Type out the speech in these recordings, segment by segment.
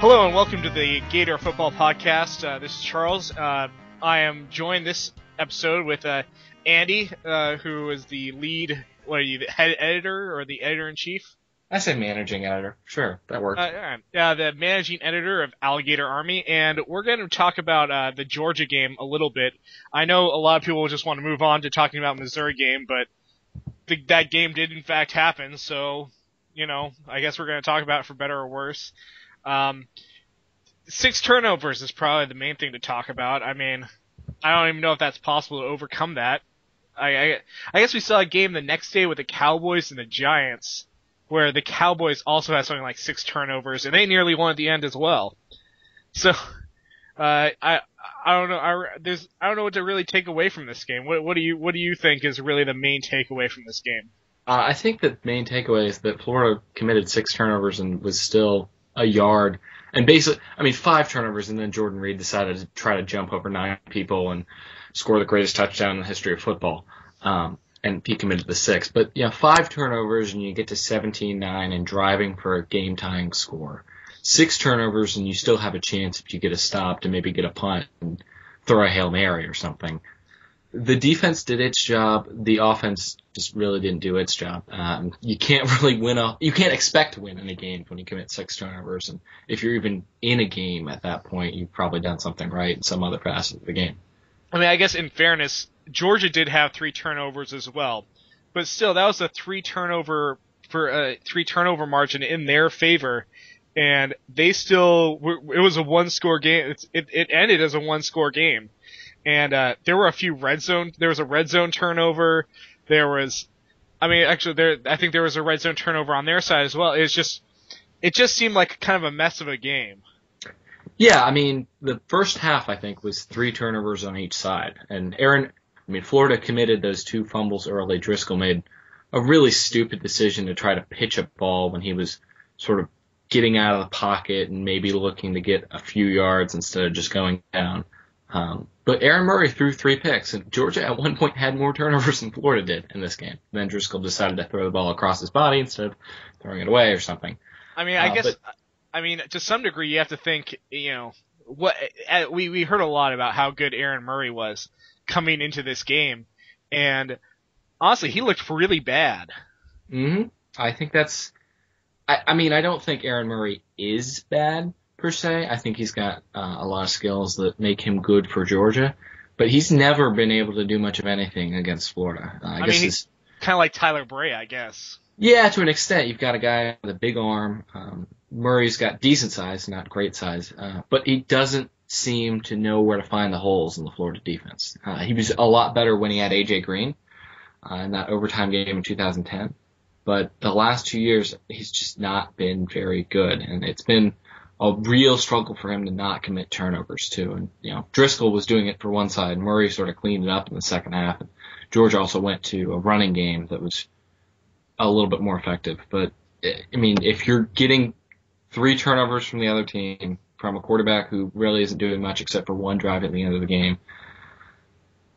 Hello and welcome to the Gator Football Podcast. This is Charles. I am joined this episode with Andy, who is the lead, the head editor or the editor-in-chief? I say managing editor. Sure, that works. The managing editor of Alligator Army, and we're going to talk about the Georgia game a little bit. I know a lot of people just want to move on to talking about Missouri game, but that game did in fact happen, so, I guess we're going to talk about it for better or worse. 6 turnovers is probably the main thing to talk about. I mean, I don't even know if that's possible to overcome that. I guess we saw a game the next day with the Cowboys and the Giants, where the Cowboys also had something like 6 turnovers, and they nearly won at the end as well. So, I don't know. I don't know what to really take away from this game. What do you think is really the main takeaway from this game? I think the main takeaway is that Florida committed 6 turnovers and was still a yard. And basically, 5 turnovers, and then Jordan Reed decided to try to jump over 9 people and score the greatest touchdown in the history of football. And he committed the 6. But, 5 turnovers and you get to 17-9 and driving for a game-tying score. 6 turnovers and you still have a chance if you get a stop to maybe get a punt and throw a Hail Mary or something. The defense did its job. The offense just really didn't do its job. You can't really you can't expect to win in a game when you commit 6 turnovers. And if you're even in a game at that point, you've probably done something right in some other facet of the game. I guess in fairness, Georgia did have 3 turnovers as well, but still, that was a 3 turnover margin in their favor, and they still it was a 1-score game. It ended as a 1-score game, and there were a few there was a red zone turnover. I think there was a red zone turnover on their side as well. It just seemed like kind of a mess of a game. Yeah, the first half, I think, was 3 turnovers on each side. And Florida committed those 2 fumbles early. Driscoll made a really stupid decision to try to pitch a ball when he was sort of getting out of the pocket and maybe looking to get a few yards instead of just going down. But Aaron Murray threw 3 picks, and Georgia at one point had more turnovers than Florida did in this game. And then Driscoll decided to throw the ball across his body instead of throwing it away or something. To some degree, you have to think, we heard a lot about how good Aaron Murray was coming into this game, and honestly, he looked really bad. Mm-hmm. I think that's, I don't think Aaron Murray is bad per se. I think he's got a lot of skills that make him good for Georgia, but he's never been able to do much of anything against Florida. He's kind of like Tyler Bray, I guess. Yeah, to an extent. You've got a guy with a big arm. Murray's got decent size, not great size, but he doesn't seem to know where to find the holes in the Florida defense. He was a lot better when he had A.J. Green in that overtime game in 2010, but the last 2 years, he's just not been very good, and it's been a real struggle for him to not commit turnovers, too. And, Driscoll was doing it for one side. Murray sort of cleaned it up in the second half. And Georgia also went to a running game that was a little bit more effective. But, if you're getting 3 turnovers from the other team, from a quarterback who really isn't doing much except for one drive at the end of the game,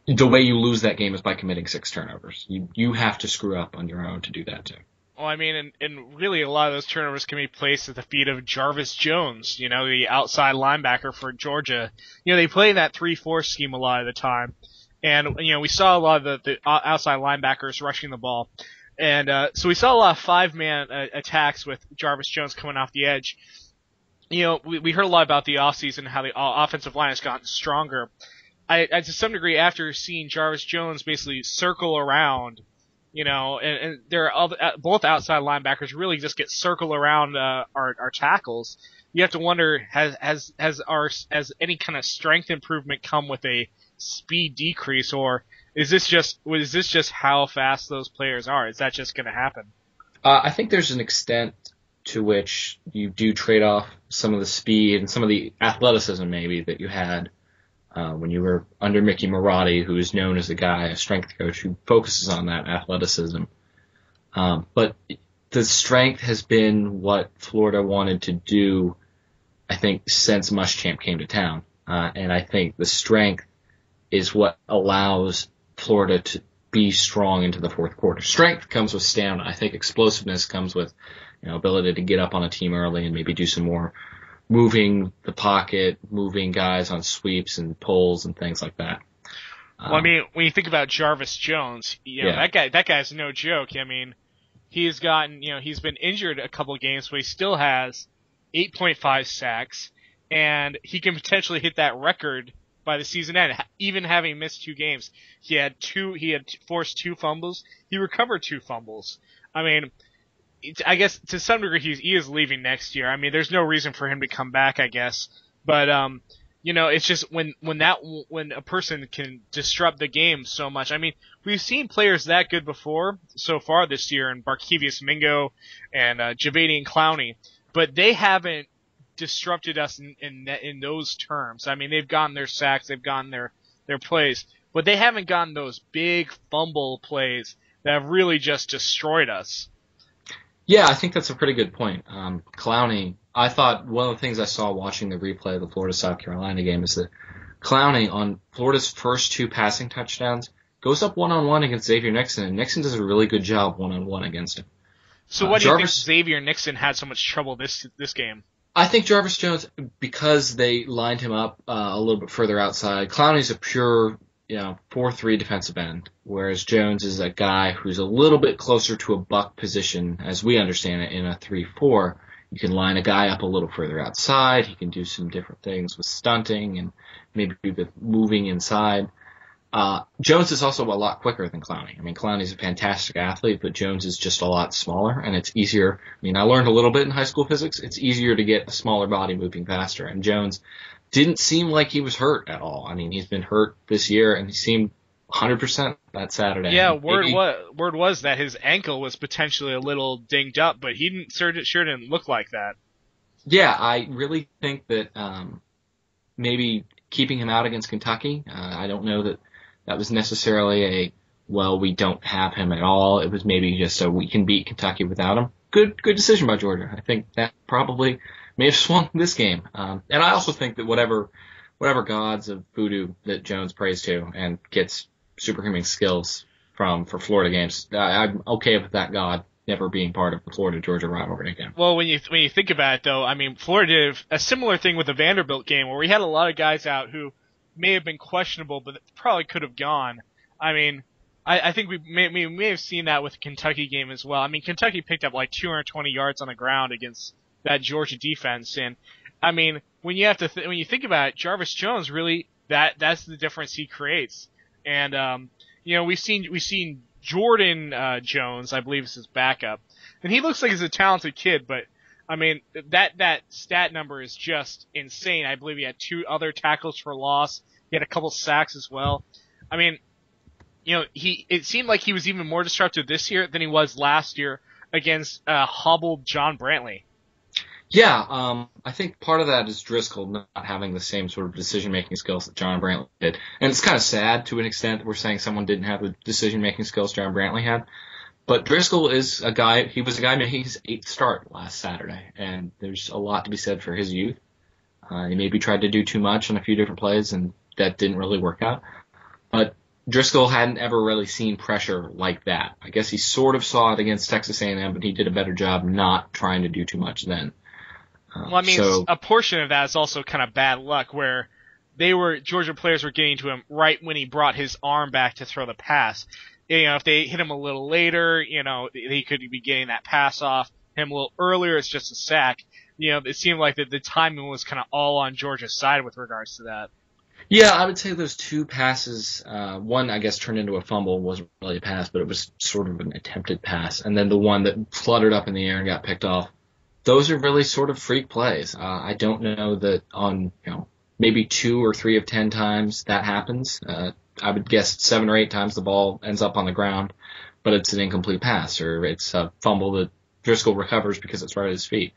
the way you lose that game is by committing 6 turnovers. You have to screw up on your own to do that, too. Well, and really a lot of those turnovers can be placed at the feet of Jarvis Jones, the outside linebacker for Georgia. They play in that 3-4 scheme a lot of the time. And, we saw a lot of the outside linebackers rushing the ball. And so we saw a lot of 5-man attacks with Jarvis Jones coming off the edge. We heard a lot about the offseason, how the offensive line has gotten stronger. I to some degree, after seeing Jarvis Jones basically circle around, and there are both outside linebackers really just get circle around our tackles. You have to wonder, has any kind of strength improvement come with a speed decrease, or is this just how fast those players are? Is that just going to happen? I think there's an extent to which you do trade off some of the speed and some of the athleticism maybe that you had when you were under Mickey Marotti, who is known as a strength coach who focuses on that athleticism. But the strength has been what Florida wanted to do, I think, since Muschamp came to town. And I think the strength is what allows Florida to be strong into the fourth quarter. Strength comes with stamina. I think explosiveness comes with ability to get up on a team early and maybe do some more moving the pocket, moving guys on sweeps and pulls and things like that. Well, I mean, when you think about Jarvis Jones, Yeah. that guy's no joke. I mean, he's gotten, he's been injured a couple of games, but he still has 8.5 sacks, and he can potentially hit that record by the season end, even having missed 2 games. He had forced 2 fumbles. He recovered 2 fumbles. I mean, I guess to some degree he is leaving next year. I mean, there's no reason for him to come back, I guess. But it's just when a person can disrupt the game so much. I mean, we've seen players that good before so far this year, in Barkevius Mingo and Javadian Clowney, but they haven't disrupted us in those terms. I mean, they've gotten their sacks, they've gotten their plays, but they haven't gotten those big fumble plays that have really just destroyed us. Yeah, I think that's a pretty good point. Clowney, I thought one of the things I saw watching the replay of the Florida-South Carolina game is that Clowney, on Florida's first 2 passing touchdowns, goes up one-on-one against Xavier Nixon, and Nixon does a really good job one-on-one against him. So what do you think Xavier Nixon had so much trouble this game? I think Jarvis Jones, because they lined him up a little bit further outside, Clowney's a pure 4-3 defensive end, whereas Jones is a guy who's a little bit closer to a buck position, as we understand it, in a 3-4. You can line a guy up a little further outside. He can do some different things with stunting and maybe with moving inside. Jones is also a lot quicker than Clowney. I mean, Clowney's a fantastic athlete, but Jones is just a lot smaller, and it's easier. I mean, I learned a little bit in high school physics. It's easier to get a smaller body moving faster, and Jones didn't seem like he was hurt at all. I mean, he's been hurt this year, and he seemed 100% that Saturday. Yeah, word was that his ankle was potentially a little dinged up, but he sure didn't look like that. Yeah, I really think that maybe keeping him out against Kentucky, I don't know that was necessarily we don't have him at all. It was maybe just so we can beat Kentucky without him. Good decision by Georgia. I think that probably may have swung this game. And I also think that whatever gods of voodoo that Jones prays to and gets superhuman skills for Florida games, I'm okay with that god never being part of the Florida-Georgia rivalry again. Well, when you think about it, though, I mean, Florida did a similar thing with the Vanderbilt game where we had a lot of guys out who may have been questionable, but probably could have gone. I mean, I think we may have seen that with the Kentucky game as well. I mean, Kentucky picked up like 220 yards on the ground against that Georgia defense, and I mean, when you think about it, Jarvis Jones really that's the difference he creates. And we've seen Jordan Jones, I believe is his backup, and he looks like he's a talented kid, but I mean that stat number is just insane. I believe he had 2 other tackles for loss. He had a couple sacks as well. I mean, it seemed like he was even more disruptive this year than he was last year against hobbled John Brantley. Yeah, I think part of that is Driscoll not having the same sort of decision-making skills that John Brantley did. And it's kind of sad to an extent that we're saying someone didn't have the decision-making skills John Brantley had. But Driscoll is he was a guy making his 8th start last Saturday, and there's a lot to be said for his youth. He maybe tried to do too much on a few different plays, and that didn't really work out. But Driscoll hadn't ever really seen pressure like that. I guess he sort of saw it against Texas A&M, but he did a better job not trying to do too much then. Well, I mean, a portion of that is also kind of bad luck, where Georgia players were getting to him right when he brought his arm back to throw the pass. If they hit him a little later, he could be getting that pass off. Him a little earlier, it's just a sack. It seemed like the timing was kind of all on Georgia's side with regards to that. Yeah, I would say those 2 passes, one I guess turned into a fumble, wasn't really a pass, but it was sort of an attempted pass, and then the one that fluttered up in the air and got picked off. Those are really sort of freak plays. I don't know that on, maybe 2 or 3 of 10 times that happens. I would guess 7 or 8 times the ball ends up on the ground, but it's an incomplete pass, or it's a fumble that Driscoll recovers because it's right at his feet.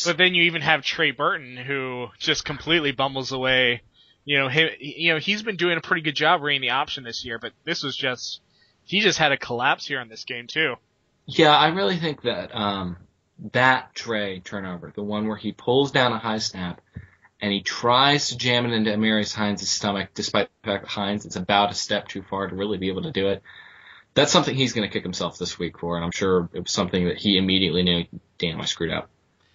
But then you even have Trey Burton, who just completely bumbles away. He's been doing a pretty good job reading the option this year, but this was he just had a collapse here in this game too. Yeah, I really think that, that Trey turnover, the one where he pulls down a high snap and he tries to jam it into Amarius Hines' stomach, despite the fact that Hines is about a step too far to really be able to do it. That's something he's going to kick himself this week for, and I'm sure it was something that he immediately knew, damn, I screwed up.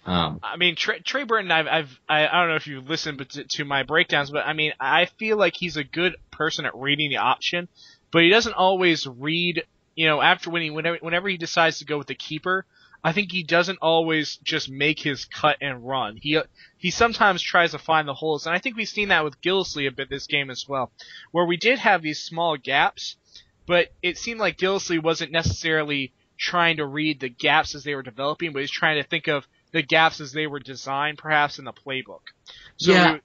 I mean, Trey Burton, I don't know if you've listened to my breakdowns, but I mean, I feel like he's a good person at reading the option, but he doesn't always read, whenever he decides to go with the keeper, I think he doesn't always just make his cut and run. He sometimes tries to find the holes, and I think we've seen that with Gillislee a bit this game as well, where we did have these small gaps, but it seemed like Gillislee wasn't necessarily trying to read the gaps as they were developing, but he's trying to think of the gaps as they were designed, perhaps in the playbook. So yeah,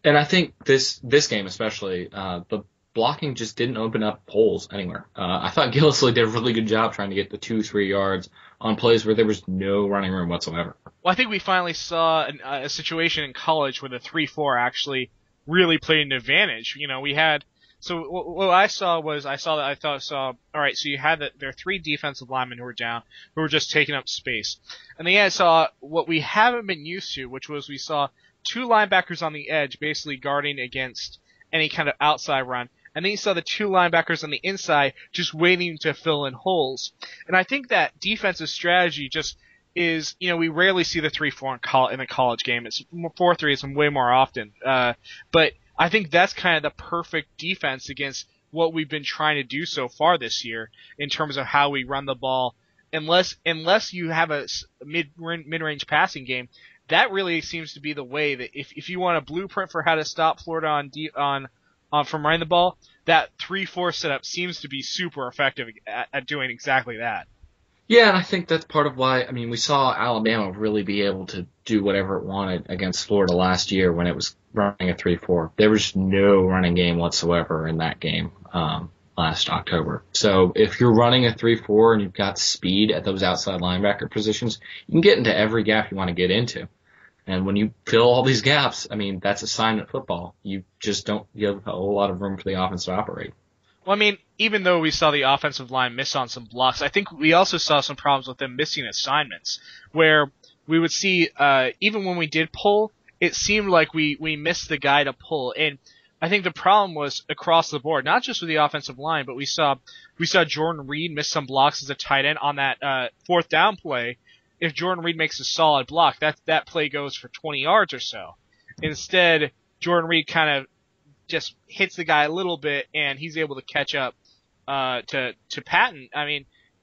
and I think this game especially, the blocking just didn't open up holes anywhere. I thought Gillislee did a really good job trying to get the 2-3 yards on plays where there was no running room whatsoever. Well, I think we finally saw a situation in college where the 3-4 actually really played an advantage. We had. So what I saw, all right, so you had there are 3 defensive linemen who were down, who were just taking up space. And then I saw what we haven't been used to, which was we saw 2 linebackers on the edge basically guarding against any kind of outside run. And then you saw the 2 linebackers on the inside just waiting to fill in holes. And I think that defensive strategy just is, we rarely see the 3-4 in a college game. It's 4-3 is way more often. But I think that's kind of the perfect defense against what we've been trying to do so far this year in terms of how we run the ball. Unless you have a mid-range passing game, that really seems to be the way that if you want a blueprint for how to stop Florida from running the ball, that 3-4 setup seems to be super effective at doing exactly that. Yeah, and I think that's part of why, we saw Alabama really be able to do whatever it wanted against Florida last year when it was running a 3-4. There was no running game whatsoever in that game last October. So if you're running a 3-4 and you've got speed at those outside linebacker positions, you can get into every gap you want to get into. And when you fill all these gaps, that's assignment football. You just don't give a whole lot of room for the offense to operate. Well, even though we saw the offensive line miss on some blocks, I think we also saw some problems with them missing assignments, where we would see, even when we did pull, it seemed like we missed the guy to pull. And I think the problem was across the board, not just with the offensive line, but we saw Jordan Reed miss some blocks as a tight end on that 4th down play. If Jordan Reed makes a solid block, that play goes for 20 yards or so. Instead, Jordan Reed kind of just hits the guy a little bit, and he's able to catch up to Patton.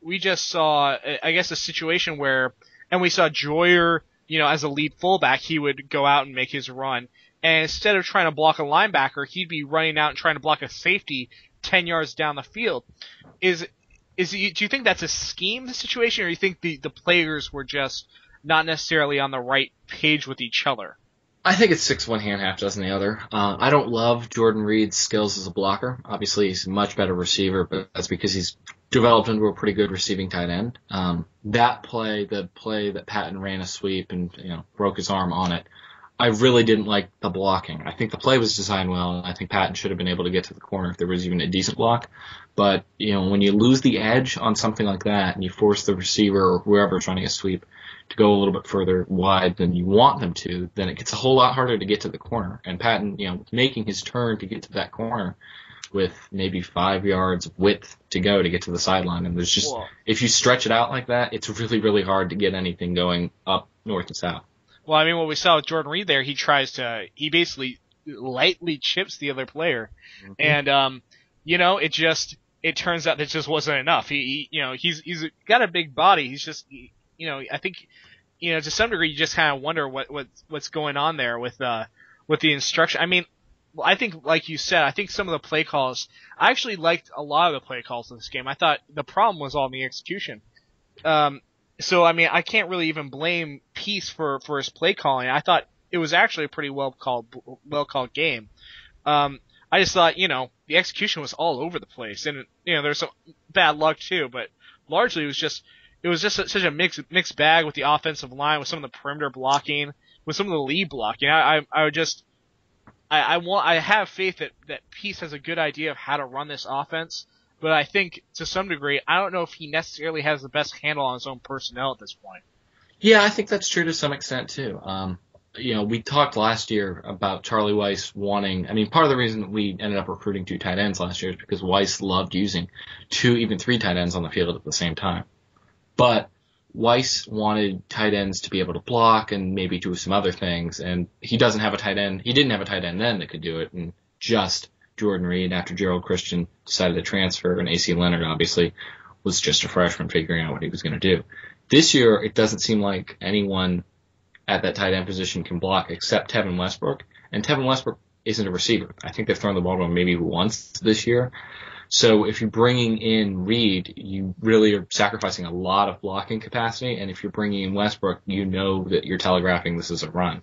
We just saw, I guess, a situation where, and we saw Joyer, as a lead fullback, he would go out and make his run, and instead of trying to block a linebacker, he'd be running out and trying to block a safety 10 yards down the field. Do you think that's a scheme situation, or do you think the players were just not necessarily on the right page with each other? I think it's 6 one hand, half dozen the other. I don't love Jordan Reed's skills as a blocker. Obviously, he's a much better receiver, but that's because he's developed into a pretty good receiving tight end. That play, the play that Patton ran a sweep and broke his arm on it, I really didn't like the blocking. I think the play was designed well, and I think Patton should have been able to get to the corner if there was even a decent block. But when you lose the edge on something like that, and you force the receiver or whoever's running a sweep to go a little bit further wide than you want them to, then it gets a whole lot harder to get to the corner. And Patton, making his turn to get to that corner with maybe 5 yards of width to go to get to the sideline. And there's just, if you stretch it out like that, it's really, really hard to get anything going up north and south. Well, what we saw with Jordan Reed there, he basically lightly chips the other player. Mm-hmm. And, it turns out that just wasn't enough. He's got a big body. He's just, I think, to some degree, you just kind of wonder what's going on there with the instruction. I think, like you said, I think some of the play calls, I actually liked a lot of the play calls in this game. I thought the problem was all in the execution. I can't really even blame Peace for his play calling. I thought it was actually a pretty well called game. I just thought, the execution was all over the place, and there's some bad luck too, but largely it was just such a mixed bag with the offensive line, with some of the perimeter blocking, with some of the lead blocking. I have faith that Peace has a good idea of how to run this offense, but I think to some degree, I don't know if he necessarily has the best handle on his own personnel at this point. Yeah, I think that's true to some extent too. We talked last year about Charlie Weiss wanting, part of the reason that we ended up recruiting 2 tight ends last year is because Weiss loved using 2, even 3 tight ends on the field at the same time. But Weiss wanted tight ends to be able to block and maybe do some other things, and he doesn't have a tight end. He didn't have a tight end then that could do it, and just Jordan Reed after Gerald Christian decided to transfer, and AC Leonard obviously was just a freshman figuring out what he was going to do. This year, it doesn't seem like anyone at that tight end position can block except Tevin Westbrook, and Tevin Westbrook isn't a receiver. I think they've thrown the ball to him maybe once this year. So if you're bringing in Reed, you really are sacrificing a lot of blocking capacity, and if you're bringing in Westbrook, you know that you're telegraphing this is a run.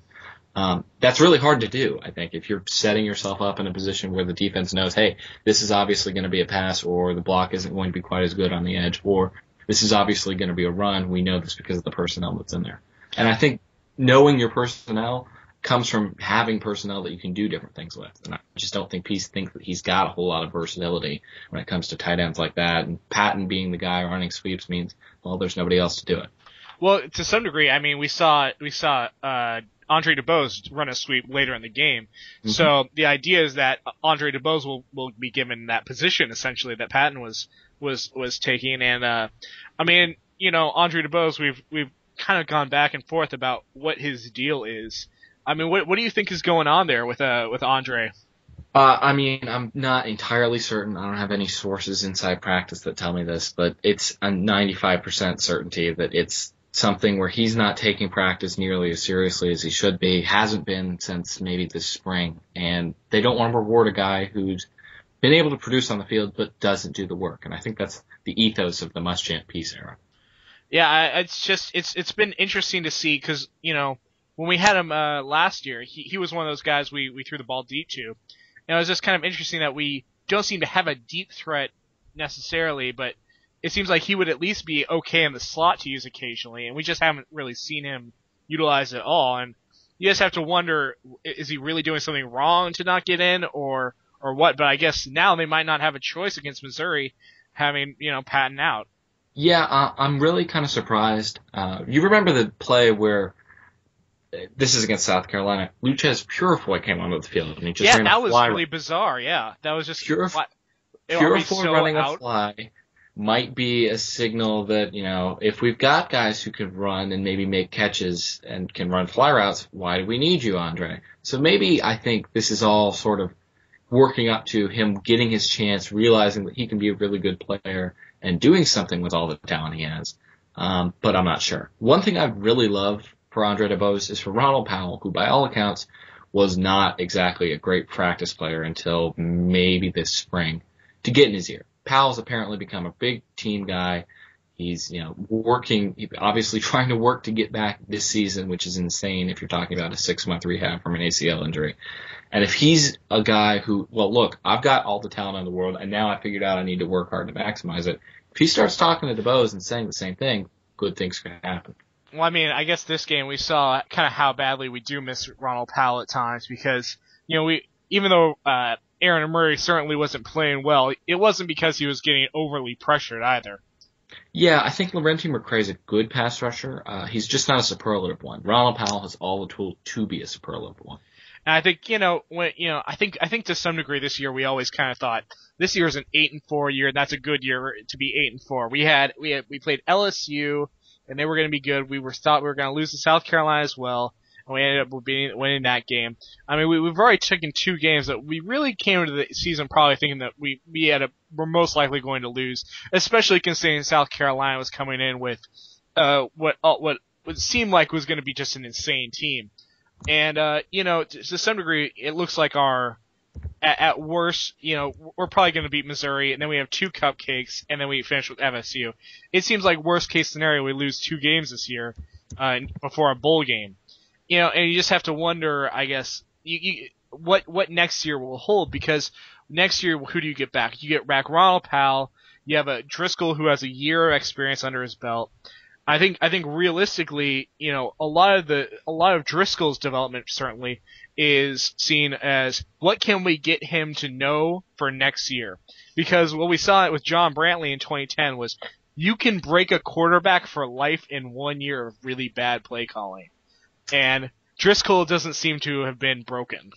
That's really hard to do, I think, if you're setting yourself up in a position where the defense knows, hey, this is obviously going to be a pass, or the block isn't going to be quite as good on the edge, or this is obviously going to be a run. We know this because of the personnel that's in there. And I think knowing your personnel comes from having personnel that you can do different things with. And I just don't think Peace thinks that he's got a whole lot of versatility when it comes to tight ends like that. And Patton being the guy running sweeps means, well, there's nobody else to do it. Well, to some degree, I mean, we saw Andre DeBose run a sweep later in the game. Mm-hmm. So the idea is that Andre DeBose will be given that position essentially that Patton was taking. And I mean, you know, Andre DeBose, we've kind of gone back and forth about what his deal is. I mean, what do you think is going on there with Andre? I mean, I'm not entirely certain. I don't have any sources inside practice that tell me this, but it's a 95% certainty that it's something where he's not taking practice nearly as seriously as he should be, hasn't been since maybe this spring, and they don't want to reward a guy who's been able to produce on the field but doesn't do the work, and I think that's the ethos of the Muschamp Peace era. Yeah, it's been interesting to see because, you know, when we had him last year, he was one of those guys we threw the ball deep to. And it was just kind of interesting that we don't seem to have a deep threat necessarily, but it seems like he would at least be okay in the slot to use occasionally, and we just haven't really seen him utilize it at all. And you just have to wonder, is he really doing something wrong to not get in, or what? But I guess now they might not have a choice against Missouri, having, you know, Patton out. Yeah, I'm really kind of surprised. You remember the play where this is against South Carolina. Luchez Purifoy came onto the field and he just ran a fly. Yeah, that was really bizarre. Yeah, that was just Purifoy running a fly might be a signal that, you know, if we've got guys who can run and maybe make catches and can run fly routes, why do we need you, Andre? So maybe I think this is all sort of working up to him getting his chance, realizing that he can be a really good player and doing something with all the talent he has. But I'm not sure. One thing I'd really love for Andre DeBose is for Ronald Powell, who by all accounts was not exactly a great practice player until maybe this spring, to get in his ear. Powell's apparently become a big team guy. He's, you know, obviously trying to work to get back this season, which is insane if you're talking about a 6-month rehab from an ACL injury. And if he's a guy who, well, look, I've got all the talent in the world, and now I figured out I need to work hard to maximize it. If he starts talking to DeBose and saying the same thing, good things could happen. Well, I mean, I guess this game we saw kind of how badly we do miss Ronald Powell at times because, you know, even though Aaron Murray certainly wasn't playing well, it wasn't because he was getting overly pressured either. Yeah, I think Laurenti McCray's a good pass rusher. He's just not a superlative one. Ronald Powell has all the tools to be a superlative one. And I think, I think to some degree this year we always kind of thought this year is an 8-4 year, and that's a good year to be 8-4. We played LSU, and they were going to be good. We thought we were going to lose to South Carolina as well, and we ended up winning that game. I mean, we've already taken 2 games that we really came into the season probably thinking that we're most likely going to lose, especially considering South Carolina was coming in with what seemed like was going to be just an insane team. And, to some degree, it looks like at worst, we're probably going to beat Missouri, and then we have 2 cupcakes, and then we finish with FSU. It seems like worst case scenario, we lose 2 games this year, before a bowl game. And you just have to wonder, I guess, what next year will hold, because next year, who do you get back? You get back Ronald Powell, you have a Driscoll who has a year of experience under his belt. I think realistically, a lot of Driscoll's development certainly is seen as what can we get him to know for next year? Because what we saw with John Brantley in 2010 was you can break a quarterback for life in 1 year of really bad play calling. And Driscoll doesn't seem to have been broken.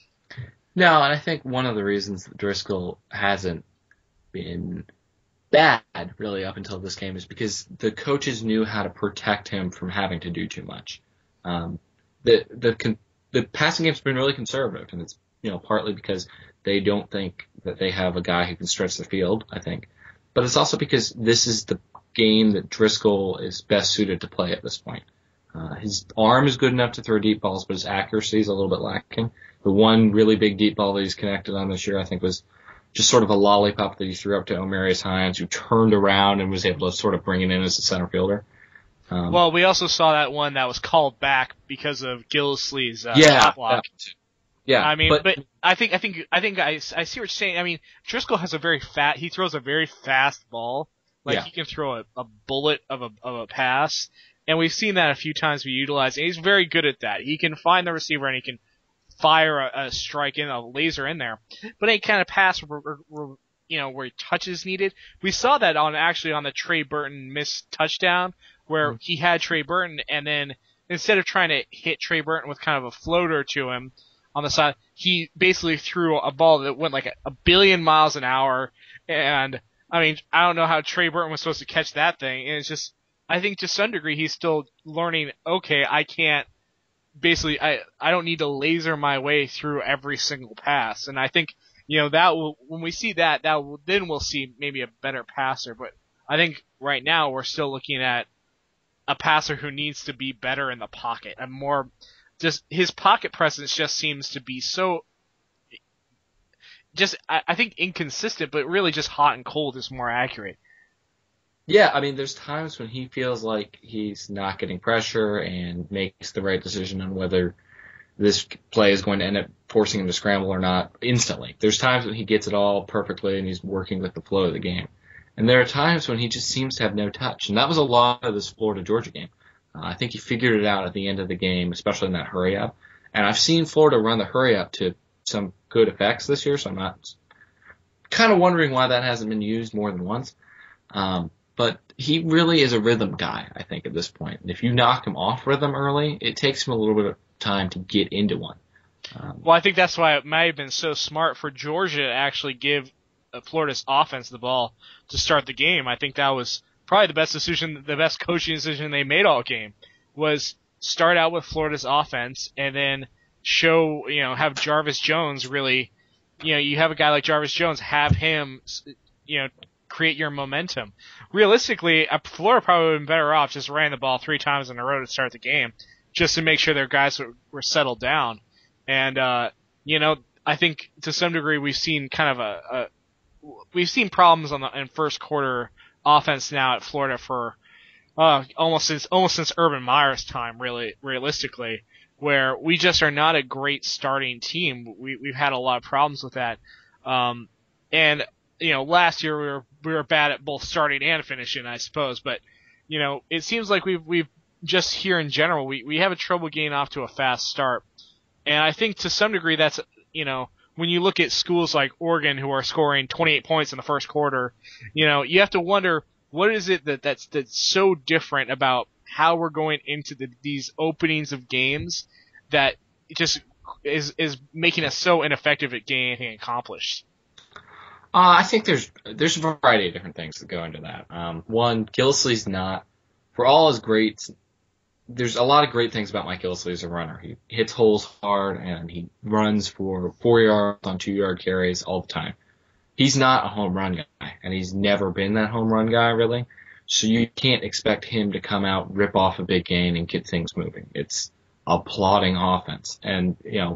No, and I think one of the reasons that Driscoll hasn't been bad, really, up until this game is because the coaches knew how to protect him from having to do too much. Um, the passing game's been really conservative, and it's partly because they don't think that they have a guy who can stretch the field, I think, but it's also because this is the game that Driscoll is best suited to play at this point. His arm is good enough to throw deep balls, but his accuracy is a little bit lacking. The one really big deep ball that he's connected on this year, I think, was just sort of a lollipop that he threw up to Omarius Hines, who turned around and was able to sort of bring it in as a center fielder. Well, we also saw that one that was called back because of Gillislee's yeah, block. Yeah, I mean, but I think I see what you're saying. I mean, Driscoll has he throws a very fast ball. Like he can throw a bullet of a pass, and we've seen that a few times be utilized. And he's very good at that. He can find the receiver and he can fire a strike in, a laser in there. But any kind of pass where he touches needed. We saw that on the Trey Burton missed touchdown where he had Trey Burton, and then instead of trying to hit Trey Burton with kind of a floater to him on the side, he basically threw a ball that went like a billion miles an hour. And I mean, I don't know how Trey Burton was supposed to catch that thing. And it's just, I think to some degree he's still learning, okay, I can't, basically, I don't need to laser my way through every single pass. And I think, when we see that, then we'll see maybe a better passer. But I think right now we're still looking at a passer who needs to be better in the pocket and more, just his pocket presence just seems to be so, I think inconsistent, but really just hot and cold is more accurate. Yeah, I mean, there's times when he feels like he's not getting pressure and makes the right decision on whether this play is going to end up forcing him to scramble or not instantly. There's times when he gets it all perfectly and he's working with the flow of the game. And there are times when he just seems to have no touch. And that was a lot of this Florida-Georgia game. I think he figured it out at the end of the game, especially in that hurry-up. And I've seen Florida run the hurry-up to some good effects this year, so I'm not kind of wondering why that hasn't been used more than once. But he really is a rhythm guy, I think, at this point. And if you knock him off rhythm early, it takes him a little bit of time to get into one. Well, I think that's why it might have been so smart for Georgia to actually give Florida's offense the ball to start the game. I think that was probably the best coaching decision they made all game, was start out with Florida's offense and then have Jarvis Jones really, you have a guy like Jarvis Jones, have him, create your momentum. Realistically, Florida probably would have been better off just running the ball 3 times in a row to start the game, just to make sure their guys were settled down. And, I think to some degree we've seen kind of we've seen problems in first quarter offense now at Florida for almost since Urban Meyer's time, really, realistically, where we just are not a great starting team. We've had a lot of problems with that. And last year we were bad at both starting and finishing, I suppose. But it seems like we've just here in general we have a trouble getting off to a fast start. And I think to some degree that's when you look at schools like Oregon who are scoring 28 points in the first quarter, you have to wonder what is it that's so different about how we're going into these openings of games that just is making us so ineffective at getting anything accomplished. I think there's a variety of different things that go into that. One, Gillislee's not, for all his greats, there's a lot of great things about Mike Gillislee as a runner. He hits holes hard and he runs for 4 yards on 2-yard carries all the time. He's not a home run guy, and he's never been that home run guy, really. So you can't expect him to come out, rip off a big gain, and get things moving. It's a plodding offense. And,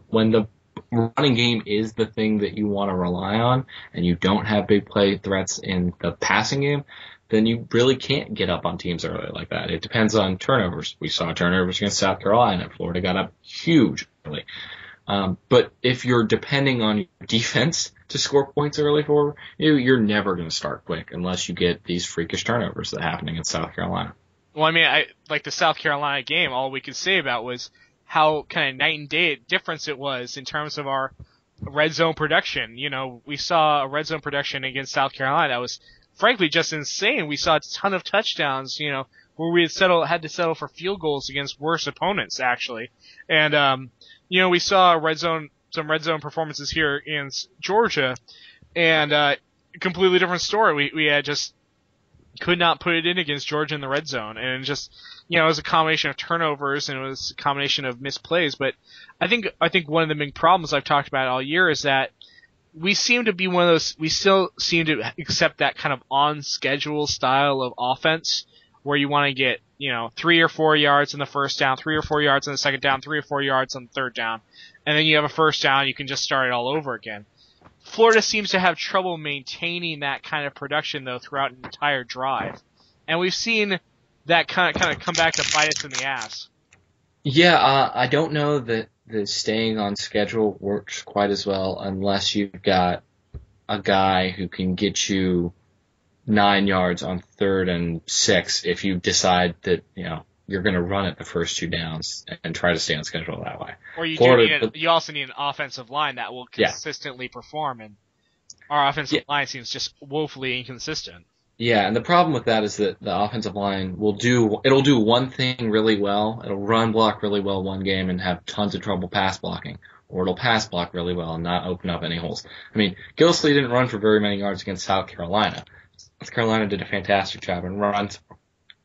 when the running game is the thing that you want to rely on, and you don't have big play threats in the passing game, then you really can't get up on teams early like that. It depends on turnovers. We saw turnovers against South Carolina. Florida got up huge early. But if you're depending on your defense to score points early for you, you're never going to start quick unless you get these freakish turnovers that happen against South Carolina. Well, I mean, like the South Carolina game, all we could say about was how kind of night and day difference it was in terms of our red zone production. We saw a red zone production against South Carolina that was frankly just insane. We saw a ton of touchdowns, where we had to settle for field goals against worse opponents, actually. And, we saw some red zone performances here in Georgia, and completely different story. We had just could not put it in against Georgia in the red zone. And just, it was a combination of turnovers and it was a combination of misplays. But I think one of the big problems I've talked about all year is that we seem to be one of those, we still seem to accept that kind of on schedule style of offense where you want to get, 3 or 4 yards in the first down, 3 or 4 yards in the second down, 3 or 4 yards on the third down. And then you have a first down, you can just start it all over again. Florida seems to have trouble maintaining that kind of production, though, throughout an entire drive. And we've seen that kind of come back to bite us in the ass. Yeah, I don't know that the staying on schedule works quite as well unless you've got a guy who can get you 9 yards on 3rd and 6 if you decide that, you're going to run it the first 2 downs and try to stay on schedule that way. Or Florida, you also need an offensive line that will consistently perform, and our offensive line seems just woefully inconsistent. Yeah, and the problem with that is that the offensive line it'll do one thing really well. It'll run block really well one game and have tons of trouble pass blocking. Or it'll pass block really well and not open up any holes. I mean, Gillislee didn't run for very many yards against South Carolina. South Carolina did a fantastic job in runs.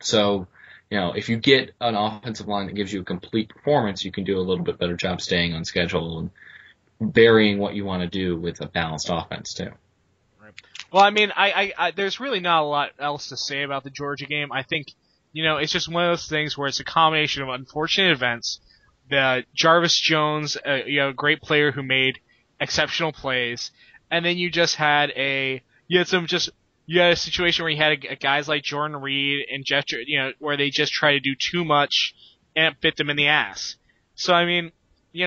So, if you get an offensive line that gives you a complete performance, you can do a little bit better job staying on schedule and varying what you want to do with a balanced offense too. Right. Well, I mean, I there's really not a lot else to say about the Georgia game. I think, it's just one of those things where it's a combination of unfortunate events. The Jarvis Jones, a great player who made exceptional plays, and then you had a situation where you had guys like Jordan Reed and Jeff, where they just try to do too much and it bit them in the ass. So I mean, you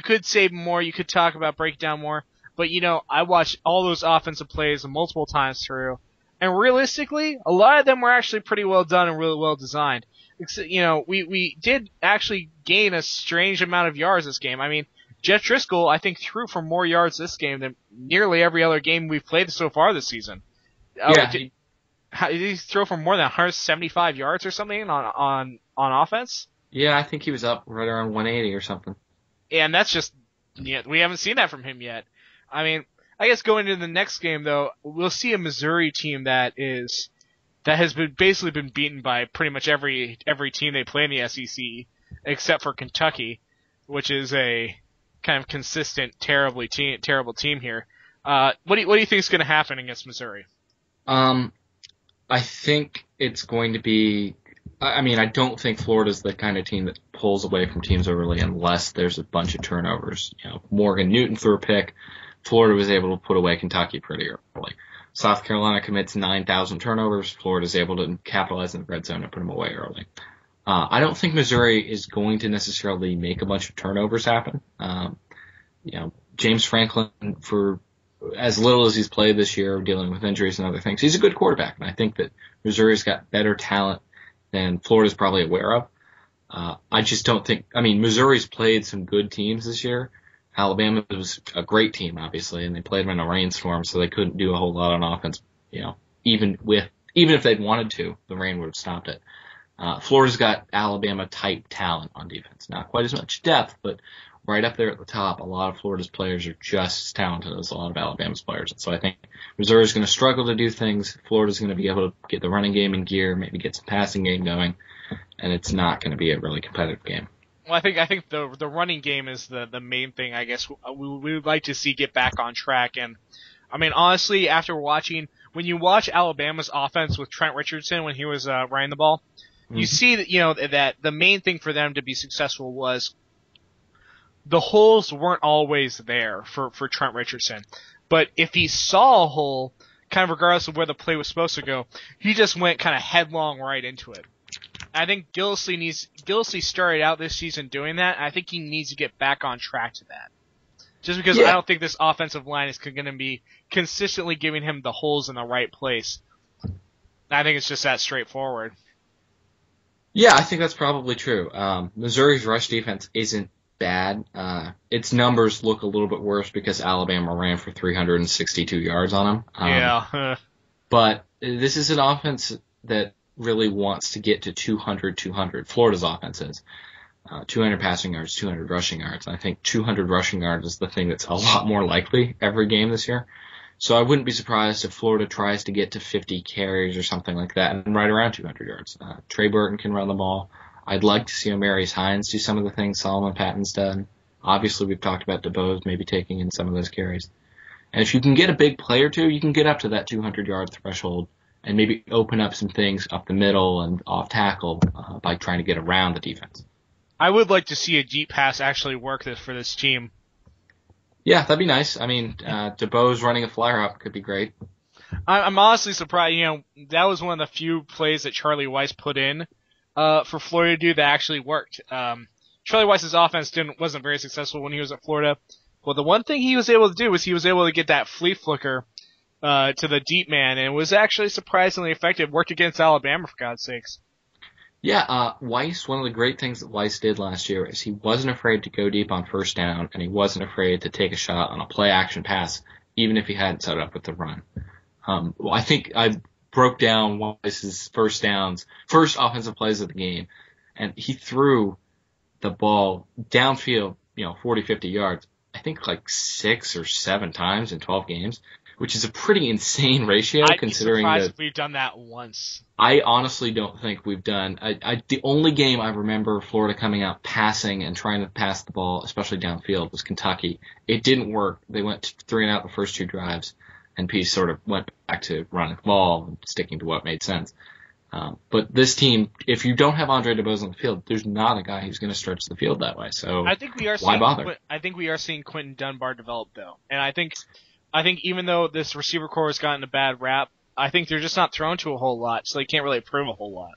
could say more, you could talk about breakdown more, but I watched all those offensive plays multiple times through, and realistically, a lot of them were actually pretty well done and really well designed. We did actually gain a strange amount of yards this game. I mean, Jeff Driscoll, I think, threw for more yards this game than nearly every other game we've played so far this season. Yeah. Did he throw for more than 175 yards or something on offense? Yeah, I think he was up right around 180 or something. And that's just, we haven't seen that from him yet. I mean, I guess going into the next game, though, we'll see a Missouri team that has basically been beaten by pretty much every team they play in the SEC, except for Kentucky, which is a kind of consistent, terrible team here. What do you think is going to happen against Missouri? I think it's going to be. I mean, I don't think Florida's the kind of team that pulls away from teams early unless there's a bunch of turnovers. Morgan Newton threw a pick. Florida was able to put away Kentucky pretty early. South Carolina commits 9,000 turnovers. Florida's able to capitalize in the red zone and put them away early. I don't think Missouri is going to necessarily make a bunch of turnovers happen. James Franklin, for as little as he's played this year, dealing with injuries and other things, he's a good quarterback, and I think that Missouri's got better talent than Florida's probably aware of. I just don't think. I mean, Missouri's played some good teams this year. Alabama was a great team, obviously, and they played them in a rainstorm, so they couldn't do a whole lot on offense. Even if they'd wanted to, the rain would have stopped it. Florida's got Alabama-type talent on defense. Not quite as much depth, but right up there at the top. A lot of Florida's players are just as talented as a lot of Alabama's players. And so I think Missouri's going to struggle to do things. Florida's going to be able to get the running game in gear, maybe get some passing game going, and it's not going to be a really competitive game. Well, I think the running game is the main thing. I guess we would like to see get back on track. And I mean, honestly, when you watch Alabama's offense with Trent Richardson when he was running the ball, you see that that the main thing for them to be successful was the holes weren't always there for Trent Richardson. But if he saw a hole, kind of regardless of where the play was supposed to go, he just went kind of headlong right into it. I think Gillislee started out this season doing that, and I think he needs to get back on track to that. Just because I don't think this offensive line is going to be consistently giving him the holes in the right place. I think it's just that straightforward. Yeah, I think that's probably true. Missouri's rush defense isn't bad. Its numbers look a little bit worse because Alabama ran for 362 yards on them. But this is an offense that really wants to get to 200. Florida's offense is 200 passing yards, 200 rushing yards. I think 200 rushing yards is the thing that's a lot more likely every game this year. So I wouldn't be surprised if Florida tries to get to 50 carries or something like that and right around 200 yards. Trey Burton can run the ball. I'd like to see Omarius Hines do some of the things Solomon Patton's done. Obviously, we've talked about DeBose maybe taking in some of those carries. And if you can get a big play or two, you can get up to that 200-yard threshold and maybe open up some things up the middle and off tackle by trying to get around the defense. I would like to see a deep pass actually work for this team. Yeah, that'd be nice. I mean, DeBose running a flyer up could be great. I'm honestly surprised. That was one of the few plays that Charlie Weiss put in for Florida to do that actually worked. Charlie Weiss's offense wasn't very successful when he was at Florida. Well, the one thing he was able to do was he was able to get that flea flicker to the deep man, and it was actually surprisingly effective. Worked against Alabama, for God's sakes. Yeah, Weiss, one of the great things that Weiss did last year is he wasn't afraid to go deep on first down, and he wasn't afraid to take a shot on a play-action pass, even if he hadn't set it up with the run. I think I broke down Weiss's first offensive plays of the game, and he threw the ball downfield, 40, 50 yards, I think like 6 or 7 times in 12 games, which is a pretty insane ratio considering I'd be surprised if we've done that once. I honestly don't think we've done. The only game I remember Florida coming out passing and trying to pass the ball, especially downfield, was Kentucky. It didn't work. They went 3 and out the first 2 drives, and Peace sort of went back to running the ball and sticking to what made sense. But this team, if you don't have Andre DeBose on the field, there's not a guy who's going to stretch the field that way. So I think we are why bother? I think we are seeing Quentin Dunbar develop though, and I think even though this receiver core has gotten a bad rap, I think they're just not thrown to a whole lot, so they can't really improve a whole lot.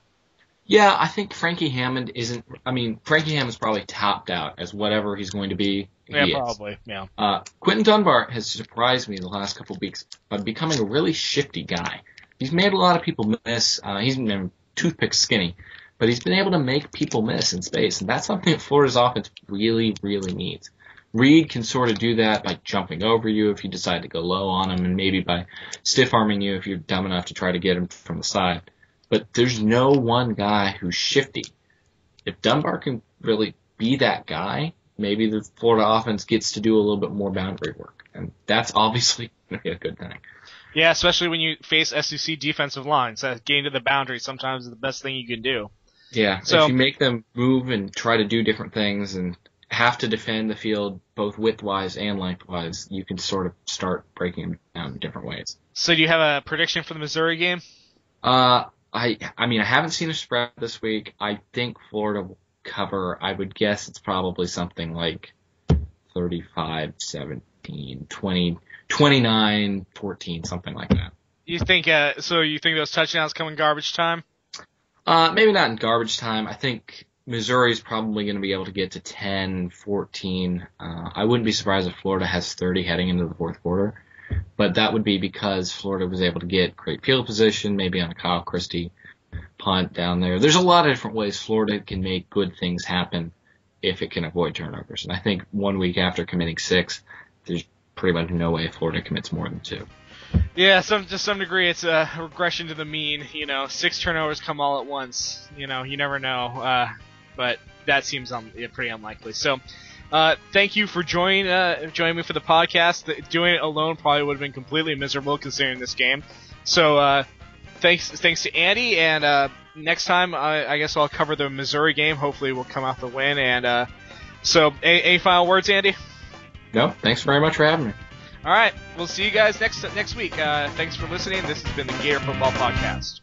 Yeah, I think Frankie Hammond isn't. I mean, Frankie Hammond's probably topped out as whatever he's going to be. Yeah, probably. Yeah. Quentin Dunbar has surprised me the last couple of weeks by becoming a really shifty guy. He's made a lot of people miss. He's been toothpick skinny, but he's been able to make people miss in space, and that's something that Florida's offense really, really needs. Reed can sort of do that by jumping over you if you decide to go low on him, and maybe by stiff-arming you if you're dumb enough to try to get him from the side. But there's no one guy who's shifty. If Dunbar can really be that guy, maybe the Florida offense gets to do a little bit more boundary work, and that's obviously going to be a good thing. Yeah, especially when you face SEC defensive lines. Getting to the boundary sometimes is the best thing you can do. Yeah, so if you make them move and try to do different things and have to defend the field both width-wise and length-wise, you can sort of start breaking them down in different ways. So do you have a prediction for the Missouri game? I haven't seen a spread this week. I think Florida will cover. I would guess it's probably something like 35-17, 29-14, something like that. You think? So you think those touchdowns come in garbage time? Maybe not in garbage time. I think Missouri's probably going to be able to get to 10, 14. I wouldn't be surprised if Florida has 30 heading into the fourth quarter, but that would be because Florida was able to get great field position, maybe on a Kyle Christie punt down there. There's a lot of different ways Florida can make good things happen if it can avoid turnovers. And I think 1 week after committing 6, there's pretty much no way Florida commits more than 2. Yeah, to some degree, it's a regression to the mean. 6 turnovers come all at once. You never know. But that seems pretty unlikely. So, thank you for joining me for the podcast. Doing it alone probably would have been completely miserable considering this game. So, thanks to Andy. And next time, I guess I'll cover the Missouri game. Hopefully, we'll come out the win. And so, any final words, Andy? No, thanks very much for having me. All right, we'll see you guys next week. Thanks for listening. This has been the Gator Football Podcast.